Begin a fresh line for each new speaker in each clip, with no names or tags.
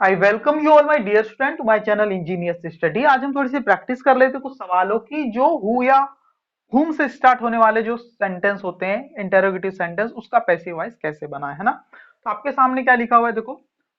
I welcome you all my dear student to my channel engineers study. आज हम थोड़ी सी practice कर लेते हैं कुछ सवालों की जो हु या हुम से स्टार्ट होने वाले जो सेंटेंस होते हैं इंटेरोगेटिव सेंटेंस उसका पैसिव वॉइस कैसे बनाए, है ना। तो आपके सामने क्या लिखा हुआ है, देखो,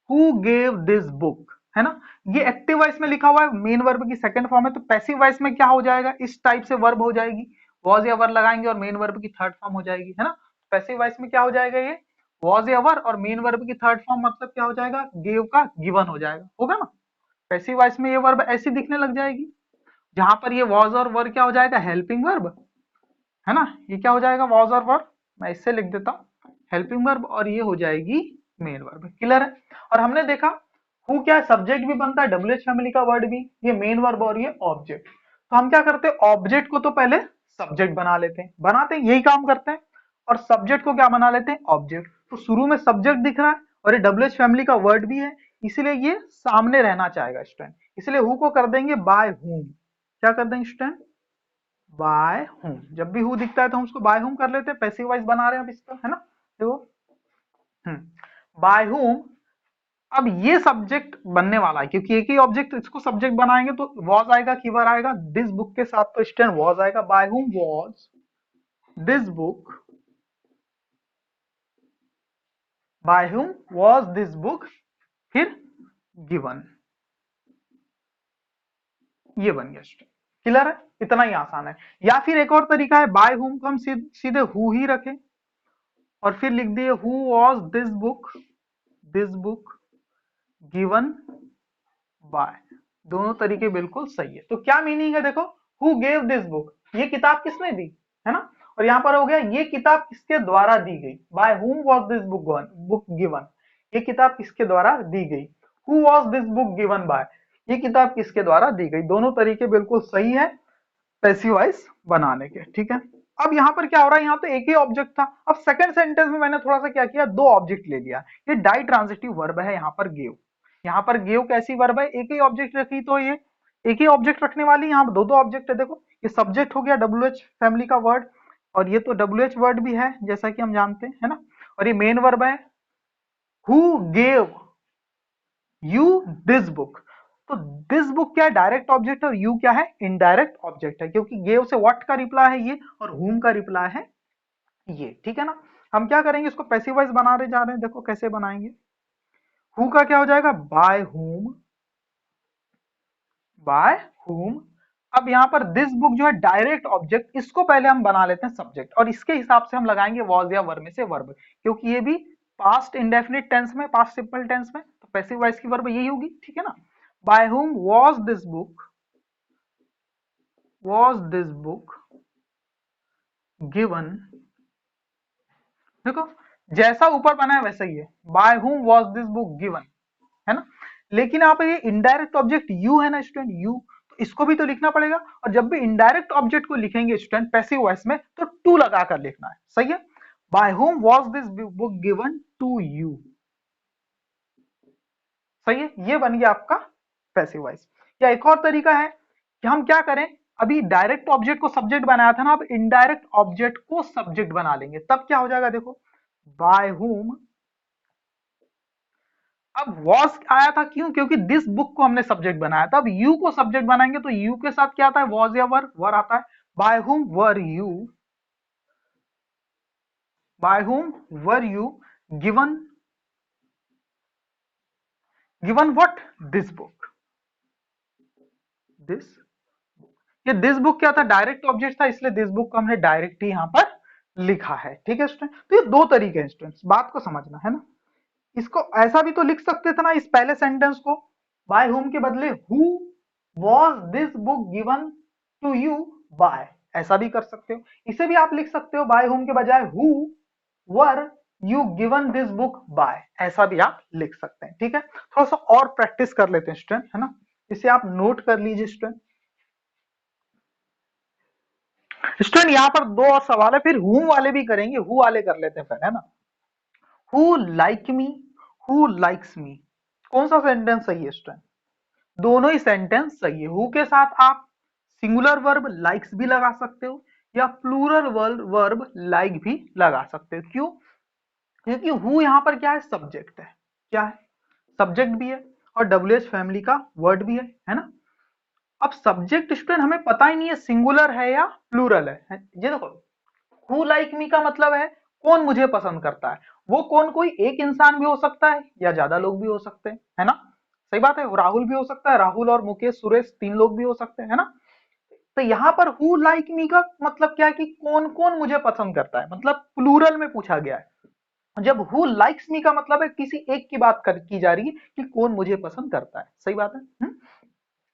हु गेव दिस बुक, है ना। ये एक्टिव वॉइस में लिखा हुआ है, मेन वर्ब की सेकंड फॉर्म है। तो पैसिव वॉइस में क्या हो जाएगा, इस टाइप से वर्ब हो जाएगी, वॉज या वर लगाएंगे और मेन वर्ब की थर्ड फॉर्म हो जाएगी, है ना। पैसिव वॉइस में क्या हो जाएगा, ये वॉज या वर और मेन वर्ब की थर्ड फॉर्म मतलब क्या हो जाएगा, गेव का गिवन हो जाएगा, होगा ना। पैसिव वॉइस में ये वर्ब ऐसी दिखने लग जाएगी, जहां पर ये वॉज और वर क्या हो जाएगा, हेल्पिंग वर्ब, है ना। ये क्या हो जाएगा, वॉज और वर्ब, मैं इससे लिख देता हूँ हेल्पिंग वर्ब, और ये हो जाएगी मेन वर्ब। क्लियर है। और हमने देखा हु क्या है, सब्जेक्ट भी बनता है, डब्ल्यूएच फैमिली का वर्ड भी, ये मेन वर्ब और ये ऑब्जेक्ट। तो हम क्या करते हैं, ऑब्जेक्ट को तो पहले सब्जेक्ट बना लेते हैं, बनाते हैं, यही काम करते हैं। और सब्जेक्ट को क्या बना लेते हैं, ऑब्जेक्ट। तो शुरू में सब्जेक्ट दिख रहा है और ये डब्ल्यूएच फैमिली का वर्ड भी है, इसलिए ये सामने रहना चाहेगा स्टूडेंट, इसलिए हु को कर देंगे बाय हुम। क्या कर देंगे स्टूडेंट, बाय होम। जब भी हु दिखता है तो हम उसको बाय होम कर लेते हैं, पैसिव वॉइस बना रहे हैं अब इसका, है ना। देखो, बाय होम। अब ये सब्जेक्ट बनने वाला है, क्योंकि एक ही ऑब्जेक्ट इसको सब्जेक्ट बनाएंगे तो वॉज आएगा, कीवर्ड आएगा, दिस बुक के साथ तो स्टैंड वॉज आएगा, by whom was this book, by whom was this book, फिर गिवन, ये बन गया स्टूडेंट। क्लियर है, इतना ही आसान है। या फिर एक और तरीका है, बाय होम को हम सीधे हु ही रखें और फिर लिख दिए who was this book given by. दोनों तरीके बिल्कुल सही है। तो क्या मीनिंग है, देखो, हु गेव दिस बुक, ये किताब किसने दी, है ना। और यहां पर हो गया ये किताब किसके द्वारा दी गई, by whom was this book given, ये किताब किसके द्वारा दी गई। Who was this book given by, ये किताब किसके द्वारा दी गई। दोनों तरीके बिल्कुल सही है पैसिव वॉइस बनाने के, ठीक है। अब यहाँ पर क्या हो रहा है, यहाँ तो एक ही ऑब्जेक्ट था, अब सेकंड सेंटेंस में मैंने थोड़ा सा क्या किया, दो ऑब्जेक्ट ले लिया। ये डाई ट्रांजिटिव वर्ब है, यहाँ पर गिव, यहाँ पर गिव कैसी वर्ब है, एक ही ऑब्जेक्ट रखी तो ये एक ही ऑब्जेक्ट रखने वाली, यहाँ दो दो ऑब्जेक्ट है। देखो, ये सब्जेक्ट हो गया डब्ल्यूएच फैमिली का वर्ड, और ये तो डब्ल्यूएच वर्ड भी है जैसा कि हम जानते हैं, है ना। और ये मेन वर्ब है, who gave you this book. तो दिस बुक क्या है, डायरेक्ट ऑब्जेक्ट है, और यू क्या है, इनडायरेक्ट ऑब्जेक्ट है, क्योंकि गेव से व्हाट का रिप्लाई है ये, और हुम का रिप्लाई है ये, ठीक है ना। हम क्या करेंगे, इसको पैसिव वॉइस बना रहे जा रहे हैं, देखो कैसे बनाएंगे। हु का क्या हो जाएगा, बाय हुम, बाय हुम। अब यहाँ पर दिस बुक जो है डायरेक्ट ऑब्जेक्ट, इसको पहले हम बना लेते हैं सब्जेक्ट, और इसके हिसाब से हम लगाएंगे वॉज या वर में से वर्ब, क्योंकि ये भी पास्ट इंडेफिनिट टेंस में, पास्ट सिंपल टेंस में, तो पैसिव वॉइस की वर्ब यही होगी, ठीक है ना। By whom was this book, was this book given. देखो, जैसा ऊपर बना है वैसा ही है, by whom was this book given, है ना। लेकिन यहाँ पे ये इनडायरेक्ट ऑब्जेक्ट यू है ना स्टूडेंट, यू, तो इसको भी तो लिखना पड़ेगा। और जब भी इनडायरेक्ट ऑब्जेक्ट को लिखेंगे स्टूडेंट पैसिव वॉइस में, तो टू लगाकर लिखना है, सही है। By whom was this book given to you, सही है, ये बन गया आपका पैसिव वॉइस। या एक और तरीका है कि हम क्या करें, अभी डायरेक्ट ऑब्जेक्ट को सब्जेक्ट बनाया था ना, अब इनडायरेक्ट ऑब्जेक्ट को सब्जेक्ट बना लेंगे, तब क्या हो जाएगा, देखो, बाय होम। अब वॉज आया था क्यों, क्योंकि दिस बुक को हमने सब्जेक्ट बनाया था। अब यू को सब्जेक्ट बनाएंगे तो यू के साथ क्या आता है, वॉज या वर, वर आता है। By whom were you, by whom were you given, given what, this book, this, ये दिस बुक क्या था, डायरेक्ट ऑब्जेक्ट था, इसलिए दिस बुक को हमने डायरेक्ट ही यहां पर लिखा है, ठीक है स्टूडेंट। तो ये दो तरीके हैं स्टूडेंट्स, बात को समझना है ना। इसको ऐसा भी तो लिख सकते थे ना, इस पहले सेंटेंस को, बाय हुम के बदले who was this book given to you by, ऐसा भी कर सकते हो। इसे भी आप लिख सकते हो, बाय हुम के बजाय who were you given this book bye, ऐसा भी आप लिख सकते हैं, ठीक है। थोड़ा सा और प्रैक्टिस कर लेते हैं स्टूडेंट, है ना। इसे आप नोट कर लीजिए स्टूडेंट। स्टूडेंट यहाँ पर दो और सवाल है, फिर हु वाले भी करेंगे, हु वाले कर लेते हैं फिर, है ना। Who like me, who likes me, कौन सा सेंटेंस सही है स्टूडेंट, दोनों ही सेंटेंस सही है। हु के साथ आप सिंगुलर वर्ब लाइक्स भी लगा सकते हो, या प्लूरल वर्ब लाइक भी लगा सकते हो। क्यों, क्योंकि हु यहां पर क्या है, सब्जेक्ट है, क्या है, सब्जेक्ट भी है। और WH फैमिली का वर्ड भी है ना। अब सब्जेक्ट स्टूडेंट हमें पता ही नहीं है सिंगुलर है या प्लूरल है। ये देखो, हु लाइक मी का मतलब है कौन मुझे पसंद करता है। वो कौन कोई एक इंसान भी हो सकता है या ज्यादा लोग भी हो सकते हैं, है ना। सही बात है, राहुल भी हो सकता है, राहुल और मुकेश सुरेश 3 लोग भी हो सकते हैं, है ना। तो यहाँ पर हु लाइक मी का मतलब क्या है कि कौन कौन मुझे पसंद करता है, मतलब प्लूरल में पूछा गया है। जब हु लाइक्स मी का मतलब है किसी एक की बात की जा रही है कि कौन मुझे पसंद करता है। सही बात है।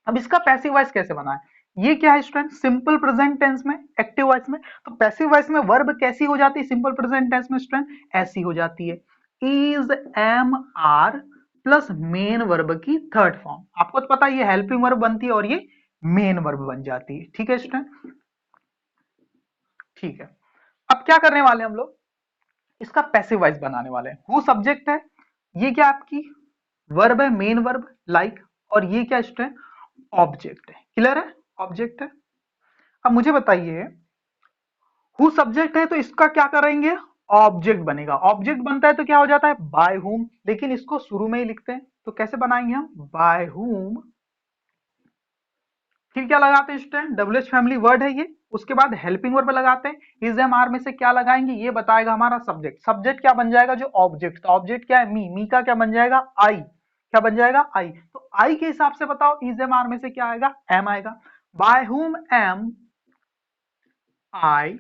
अब इसका पैसिव वॉइस कैसे बना है, ये क्या है स्टूडेंट, सिंपल प्रेजेंट टेंस में, एक्टिव वॉइस में। तो पैसिव वॉइस में वर्ब कैसी हो जाती है सिंपल प्रेजेंट टेंस में स्टूडेंट, ऐसी हो जाती है, is am are plus main verb की थर्ड फॉर्म। आपको तो पता है ये हेल्पिंग वर्ब बनती है और ये मेन वर्ब बन जाती है। ठीक है स्टूडेंट, ठीक है। अब क्या करने वाले हैं हम लोग, इसका पैसिव वॉइस बनाने वाले हैं। हु सब्जेक्ट है, ये क्या आपकी वर्ब है, मेन वर्ब लाइक, और ये क्या स्टूडेंट ऑब्जेक्ट है। क्लियर है, ऑब्जेक्ट है। अब मुझे बताइए, हु सब्जेक्ट है तो इसका क्या करेंगे, ऑब्जेक्ट बनेगा। ऑब्जेक्ट बनता है तो क्या हो जाता है बाय हुम, लेकिन इसको शुरू में ही लिखते हैं तो कैसे बनाएंगे हम, बाय हुम। फिर क्या लगाते हैं स्टूडेंट, डब्ल्यूएच फैमिली वर्ड है ये, उसके बाद हेल्पिंग वर्ब लगाते हैं। इज एम आर में से क्या लगाएंगे, ये बताएगा हमारा सब्जेक्ट। सब्जेक्ट क्या बन जाएगा, जो ऑब्जेक्ट, तो ऑब्जेक्ट क्या है मी का क्या बन जाएगा आई, क्या बन जाएगा आई। तो आई के हिसाब से बताओ इज एम आर में से क्या आएगा, एम आएगा। बाय हुम एम आई,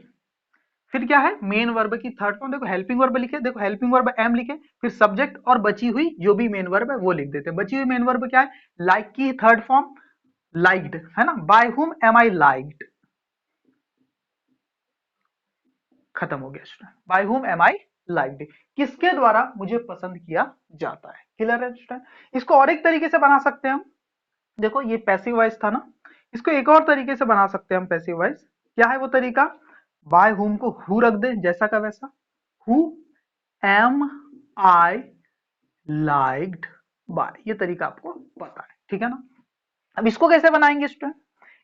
फिर क्या है मेन वर्ब की थर्ड फॉर्म, देखो हेल्पिंग वर्ब लिखे, देखो हेल्पिंग वर्ब एम लिखे, फिर सब्जेक्ट और बची हुई जो भी मेन वर्ब है वो लिख देते हैं। बची हुई मेन वर्ब क्या है, लाइक की थर्ड फॉर्म लाइक्ड, है ना। Bye whom am I liked, खत्म हो गया student. By whom am I liked, किसके द्वारा मुझे पसंद किया जाता है। क्लियर है स्टूडेंट। इसको और एक तरीके से बना सकते हैं हम, देखो ये पैसिव वॉइस था ना, इसको एक और तरीके से बना सकते हैं हम पैसिव वॉइस। क्या है वो तरीका, बाय हुम को हु रख दे जैसा का वैसा, who am I liked by, ये तरीका आपको पता है, ठीक है ना। अब इसको कैसे बनाएंगे स्टूडेंट,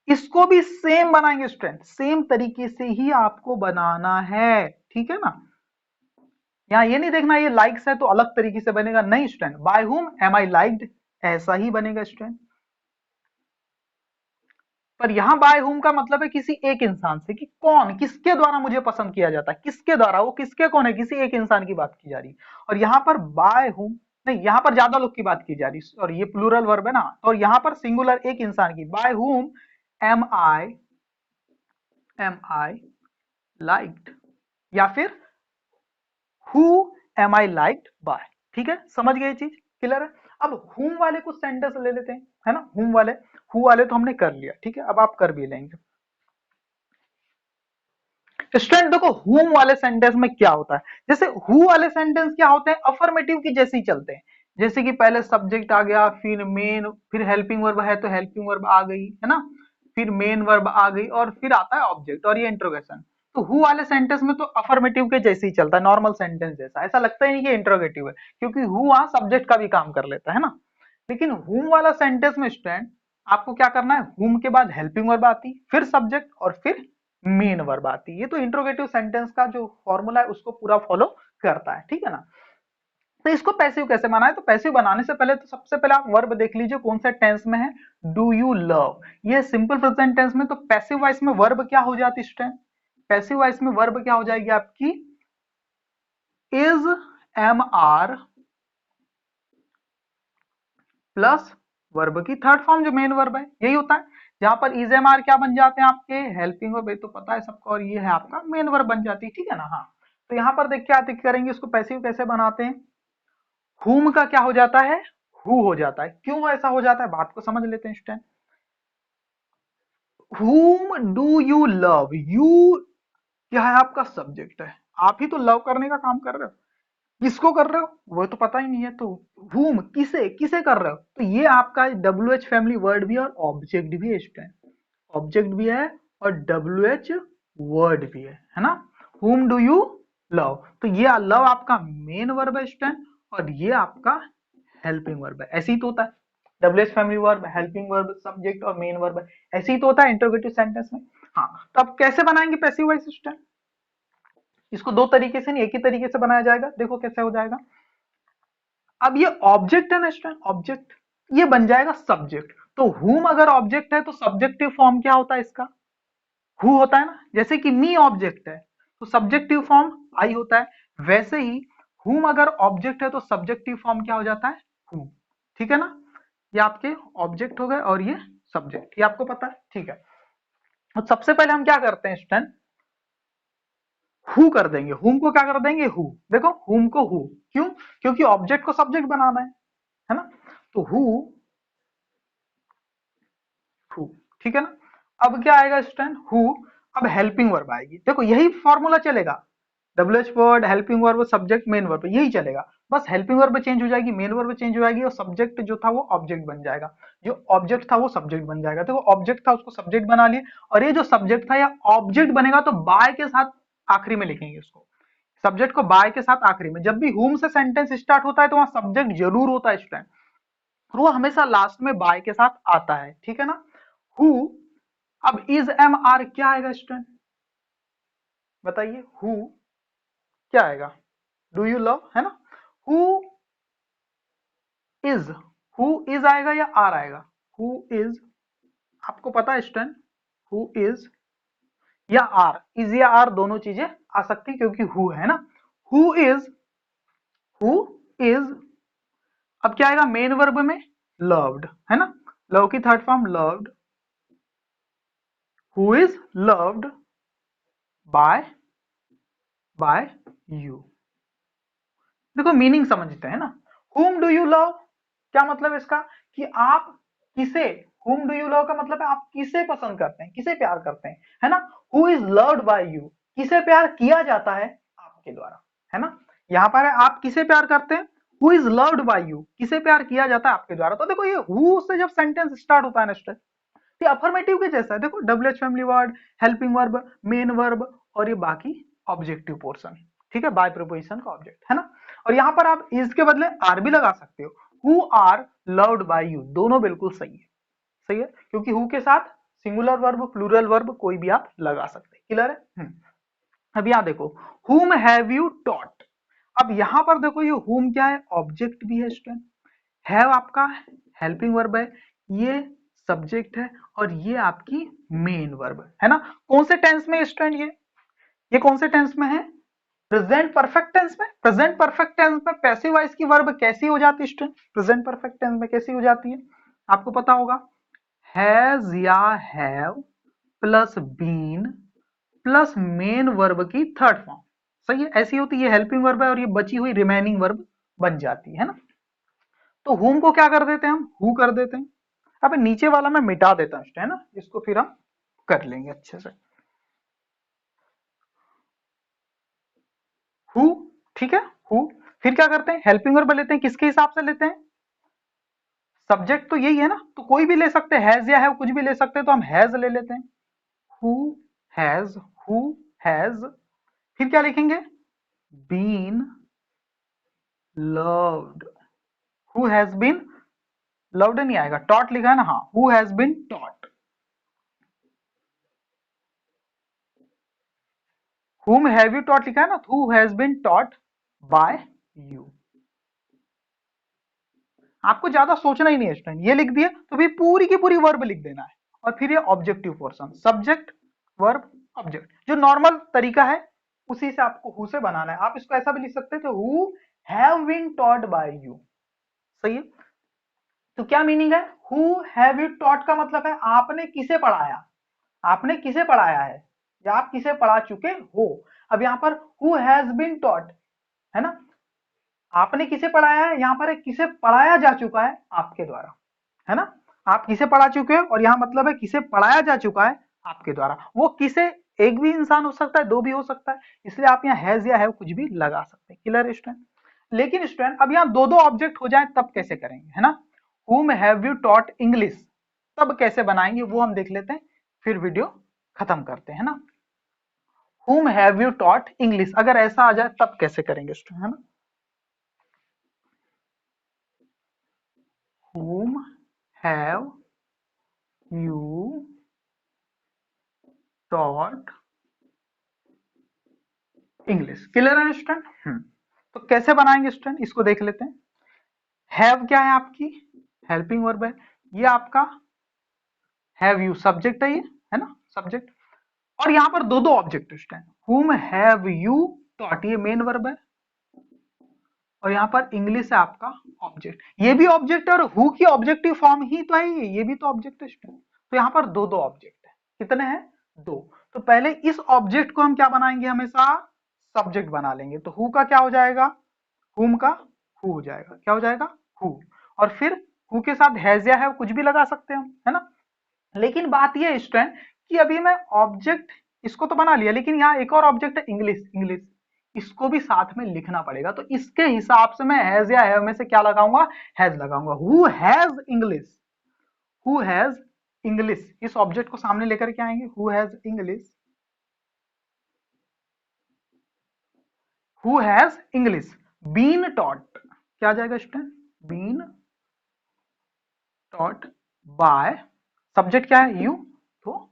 इसको भी सेम बनाएंगे स्टूडेंट, सेम तरीके से ही आपको बनाना है, ठीक है ना। यहाँ ये नहीं देखना ये लाइक्स है तो अलग तरीके से बनेगा, नहीं student, by whom am I liked ऐसा ही बनेगा स्टूडेंट। पर यहां बाय हुम का मतलब है किसी एक इंसान से, कि कौन किसके द्वारा मुझे पसंद किया जाता है, किसके द्वारा, वो किसके कौन है, किसी एक इंसान की बात की जा रही है। और यहां पर बाय हुम नहीं, यहां पर ज्यादा लोग की बात की जा रही है, और ये प्लूरल वर्ब है ना, और यहां पर सिंगुलर एक इंसान की, bye whom am I liked, या फिर who am I liked by. ठीक है, समझ गए चीज, क्लियर है। अब हुम वाले कुछ सेंटेंस ले लेते हैं, है ना। हुम वाले, हु वाले तो हमने कर लिया, ठीक है, अब आप कर भी लेंगे। स्टूडेंट देखो हुम वाले सेंटेंस में क्या होता है, जैसे हु वाले सेंटेंस क्या होते हैं, अफर्मेटिव की जैसे ही चलते हैं। जैसे कि पहले सब्जेक्ट आ गया, फिर मेन, फिर हेल्पिंग वर्ब है तो हेल्पिंग वर्ब आ गई, है ना, फिर मेन वर्ब आ गई, और फिर आता है ऑब्जेक्ट और ये इंट्रोगेशन। तो हु वाले सेंटेंस में तो अफर्मेटिव के जैसे ही चलता है, नॉर्मल सेंटेंस जैसा, ऐसा लगता ही नहीं कि इंट्रोगेटिव है, क्योंकि हु वहां सब्जेक्ट का भी काम कर लेता है ना। लेकिन हुम वाला सेंटेंस में स्टूडेंट आपको क्या करना है, हुम के बाद हेल्पिंग वर्ब आती, फिर सब्जेक्ट और फिर मेन वर्ब आती। ये तो इंट्रोगेटिव सेंटेंस का जो फॉर्मूला है उसको पूरा फॉलो करता है, ठीक है ना। तो इसको पैसिव कैसे बनाए, तो पैसिव बनाने से पहले तो सबसे पहले आप वर्ब देख लीजिए कौन से टेंस में है, डू यू लव, ये सिंपल प्रेजेंट टेंस में। तो पैसिव वॉइस में वर्ब क्या हो जाती है स्टूडेंट, पैसिव वॉइस में वर्ब क्या हो जाएगी आपकी, is am are plus verb की थर्ड फॉर्म जो मेन वर्ब है, यही होता है। जहां पर इज एम आर क्या बन जाते हैं आपके हेल्पिंग वर्ब, तो पता है सबको, और ये है आपका मेन वर्ब बन जाती है, ठीक है ना। हाँ, तो यहाँ पर देख के करेंगे इसको पैसिव कैसे बनाते हैं, हुम का क्या हो जाता है, हु हो जाता है। क्यों ऐसा हो जाता है, बात को समझ लेते हैं स्टूडेंट। हुम डू यू लव, यू क्या है आपका सब्जेक्ट है, आप ही तो लव करने का काम कर रहे हो, किसको कर रहे हो वो तो पता ही नहीं है, तो whom किसे किसे कर रहे हो, तो ये आपका WH फैमिली वर्ड भी है और ऑब्जेक्ट भी है स्टूडेंट, ऑब्जेक्ट भी है और WH वर्ड भी है ना। whom डू यू लव, तो ये लव आपका मेन वर्ब है स्टूडेंट, और ये आपका हेल्पिंग वर्ब है। ऐसे ही तो होता है, WH family verb, helping verb, subject और मेन वर्ब, ऐसे ही तो होता है इंटरोगेटिव सेंटेंस में। हाँ, तो अब कैसे बनाएंगे पैसिव वॉइस स्टूडेंट, इसको दो तरीके से नहीं एक ही तरीके से बनाया जाएगा, देखो कैसे हो जाएगा। अब ये ऑब्जेक्ट है ना स्टूडेंट, ऑब्जेक्ट, ये बन जाएगा सब्जेक्ट। तो whom अगर ऑब्जेक्ट है तो सब्जेक्टिव फॉर्म क्या होता है इसका, who होता है ना। जैसे कि मी ऑब्जेक्ट है तो सब्जेक्टिव फॉर्म आई होता है, वैसे ही whom अगर ऑब्जेक्ट है तो सब्जेक्टिव फॉर्म क्या हो जाता है, who। ठीक है ना, ये आपके ऑब्जेक्ट हो गए और ये सब्जेक्ट, ये आपको पता है, ठीक है। तो सबसे पहले हम क्या करते हैं स्टूडेंट, हु कर देंगे, हुम को क्या कर देंगे, हु। देखो हुम को हु, क्यों, क्योंकि ऑब्जेक्ट को सब्जेक्ट बनाना है ना। तो हु, हु, ठीक है ना। अब क्या आएगा स्टूडेंट, हु। अब हेल्पिंग वर्ब आएगी, देखो यही फॉर्मूला चलेगा, WH word, helping verb, subject, main verb, यही चलेगा। बस हेल्पिंग वर्ब चेंज हो जाएगी, मेन वर्ब चेंज हो जाएगी, और सब्जेक्ट जो था वो ऑब्जेक्ट बन जाएगा, जो ऑब्जेक्ट था वो सब्जेक्ट बन जाएगा। देखो ऑब्जेक्ट था उसको सब्जेक्ट बना लिए, और ये जो सब्जेक्ट था या ऑब्जेक्ट बनेगा तो बाय के साथ आखिरी में लिखेंगे इसको, सब्जेक्ट को बाय के साथ आखिरी में। जब भी हुम से सेंटेंस स्टार्ट होता है तो वहां सब्जेक्ट जरूर होता है स्टूडेंट, और वो हमेशा लास्ट में बाय के साथ आता है, ठीक है ना। हु, अब इज एम आर क्या आएगा स्टूडेंट, बताइए, हु क्या आएगा, डू यू लव, है ना। हु इज, हु इज आएगा या आर आएगा, हु इज, आपको पता है स्टूडेंट, हु इज या आर, इज या आर दोनों चीजें आ सकती क्योंकि हु है ना। हु इज, हु इज, अब क्या आएगा मेन वर्ब में, लव्ड, है ना, लव की third form loved, who is loved by, by you. देखो मीनिंग समझते हैं ना, whom do you love, क्या मतलब इसका, कि आप किसे, whom do you love का मतलब है आप किसे पसंद करते हैं, किसे प्यार करते हैं, है ना। who is loved by you, किसे प्यार किया जाता है आपके द्वारा, है ना। यहाँ पर है आप किसे प्यार करते हैं, who is loved by you, किसे प्यार किया जाता है आपके द्वारा। तो देखो ये who से जब सेंटेंस स्टार्ट होता है ना स्टूडेंट, ये अफर्मेटिव के जैसा है, देखो WH family word, helping verb, main verb, और ये बाकी ऑब्जेक्टिव पोर्शन, ठीक है, बाय प्रीपोजिशन का ऑब्जेक्ट, है ना। और यहाँ पर आप इज के बदले आर भी लगा सकते हो, who are loved by you, दोनों बिल्कुल सही है, सही है, क्योंकि हु के साथ सिंगुलर वर्ब, प्लूरल वर्ब कोई भी आप लगा सकते हैं, क्लियर है। अब यहाँ देखो, हुम हैव यू टॉट, अब यहाँ पर देखो ये हुम क्या है, ऑब्जेक्ट भी है स्टूडेंट, हैव आपका हेल्पिंग वर्ब है, ये सब्जेक्ट है, और ये आपकी मेन वर्ब है ना। कौन से टेंस में स्टूडेंट, ये कौन से टेंस में है, प्रेजेंट परफेक्ट टेंस में। प्रेजेंट परफेक्ट टेंस में पैसिव वॉइस की वर्ब कैसी हो जाती है स्टूडेंट, प्रेजेंट परफेक्ट टेंस में कैसी हो जाती है, आपको पता होगा, हैज या have plus been plus main verb की थर्ड फॉर्म, सही है, ऐसी होती है, हेल्पिंग वर्ब है और ये बची हुई रिमेनिंग वर्ब बन जाती है ना। तो हुम को क्या कर देते हैं हम, हु कर देते हैं। अब नीचे वाला मैं मिटा देता हूं है ना, इसको फिर हम कर लेंगे अच्छे से, हु, ठीक है, हु। फिर क्या करते हैं, हेल्पिंग वर्ब लेते हैं, किसके हिसाब से लेते हैं, सब्जेक्ट तो यही है ना, तो कोई भी ले सकते हैं, हैज या है कुछ भी ले सकते हैं, तो हम हैज ले लेते हैं, हु हैज, हु हैज, फिर क्या लिखेंगे, been loved, who has been loved नहीं आएगा, टॉट लिखा है ना, हाँ, who has been taught, whom have you taught लिखा है ना, who has been taught by you। आपको ज्यादा सोचना ही नहीं है स्टूडेंट, ये लिख दिए तो भी पूरी की पूरी वर्ब लिख देना है, और फिर ये objective portion, subject verb object, जो नॉर्मल तरीका है उसी से आपको हु से बनाना है। आप इसको ऐसा भी लिख सकते थे, who have been taught by you, सही है। तो क्या मीनिंग है, हु हैव यू टॉट का मतलब है आपने किसे पढ़ाया, आपने किसे पढ़ाया है, या आप किसे पढ़ा चुके हो। अब यहाँ पर हु हैज बीन टॉट, है ना, आपने किसे पढ़ाया है, यहाँ पर किसे पढ़ाया जा चुका है आपके द्वारा, है ना। आप किसे पढ़ा चुके हैं, और यहाँ मतलब है किसे पढ़ाया जा चुका है आपके द्वारा। वो किसे, एक भी इंसान हो सकता है, दो भी हो सकता है, इसलिए आप यहाँ हैज या हैव कुछ भी लगा सकते हैं, क्लियर स्टूडेंट। लेकिन स्टूडेंट अब यहाँ दो दो ऑब्जेक्ट हो जाए तब कैसे करेंगे, है ना। whom have you taught English, तब कैसे बनाएंगे वो हम देख लेते हैं, फिर वीडियो खत्म करते हैं ना। whom have you taught English अगर ऐसा आ जाए तब कैसे करेंगे स्टूडेंट, है ना। whom have you taught English, clear है स्टूडेंट। तो कैसे बनाएंगे स्टूडेंट, इसको देख लेते हैं। हैव क्या है आपकी, हेल्पिंग वर्ब ये आपका हैव यू सब्जेक्ट है ना, सब्जेक्ट। और यहाँ पर दो दो ऑब्जेक्ट है, whom have you taught ये मेन वर्ब है, और यहाँ पर इंग्लिश है आपका ऑब्जेक्ट, ये भी ऑब्जेक्ट है और हु की ऑब्जेक्टिव फॉर्म ही तो है ये भी तो ऑब्जेक्ट है स्टूडेंट। तो यहाँ पर दो दो ऑब्जेक्ट है, कितने हैं, दो। तो पहले इस ऑब्जेक्ट को हम क्या बनाएंगे, हमेशा सब्जेक्ट बना लेंगे, तो हु का क्या हो जाएगा, हुम का हु हो जाएगा, क्या हो जाएगा, हु। और फिर हु के साथ हैज या है कुछ भी लगा सकते हैं हम, है ना। लेकिन बात यह है स्टूडेंट कि अभी मैं ऑब्जेक्ट इसको तो बना लिया, लेकिन यहाँ एक और ऑब्जेक्ट है इंग्लिश, इंग्लिश इसको भी साथ में लिखना पड़ेगा, तो इसके हिसाब से मैं हैज या हैव में से क्या लगाऊंगा, हैज लगाऊंगा। Who has English, who has English, इस ऑब्जेक्ट को सामने लेकर के आएंगे, who has English, who has English been taught, क्या आ जाएगा student, been taught by, subject क्या है, यू, तो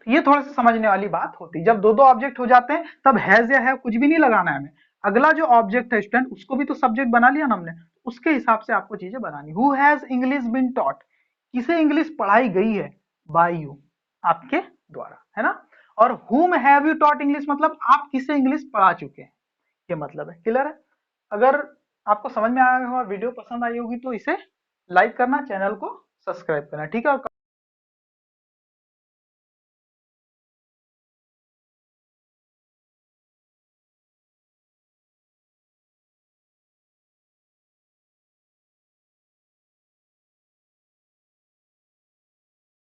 ये थोड़ा सा समझने वाली बात होती है, जब दो दो ऑब्जेक्ट हो जाते हैं तब हैज या है कुछ भी नहीं लगाना है हमें, अगला जो ऑब्जेक्ट है स्टूडेंट उसको भी तो सब्जेक्ट बना लिया ना हमने, उसके हिसाब से आपको चीजें बनानी। Who has English been taught, किसे इंग्लिश पढ़ाई गई है, बाय यू, आपके द्वारा, है ना। और हुम हैव यू टॉट इंग्लिश मतलब आप किसे इंग्लिश पढ़ा चुके हैं, ये मतलब है, क्लियर है। अगर आपको समझ में आया हो, वीडियो पसंद आई होगी तो इसे लाइक करना, चैनल को सब्सक्राइब करना, ठीक है। और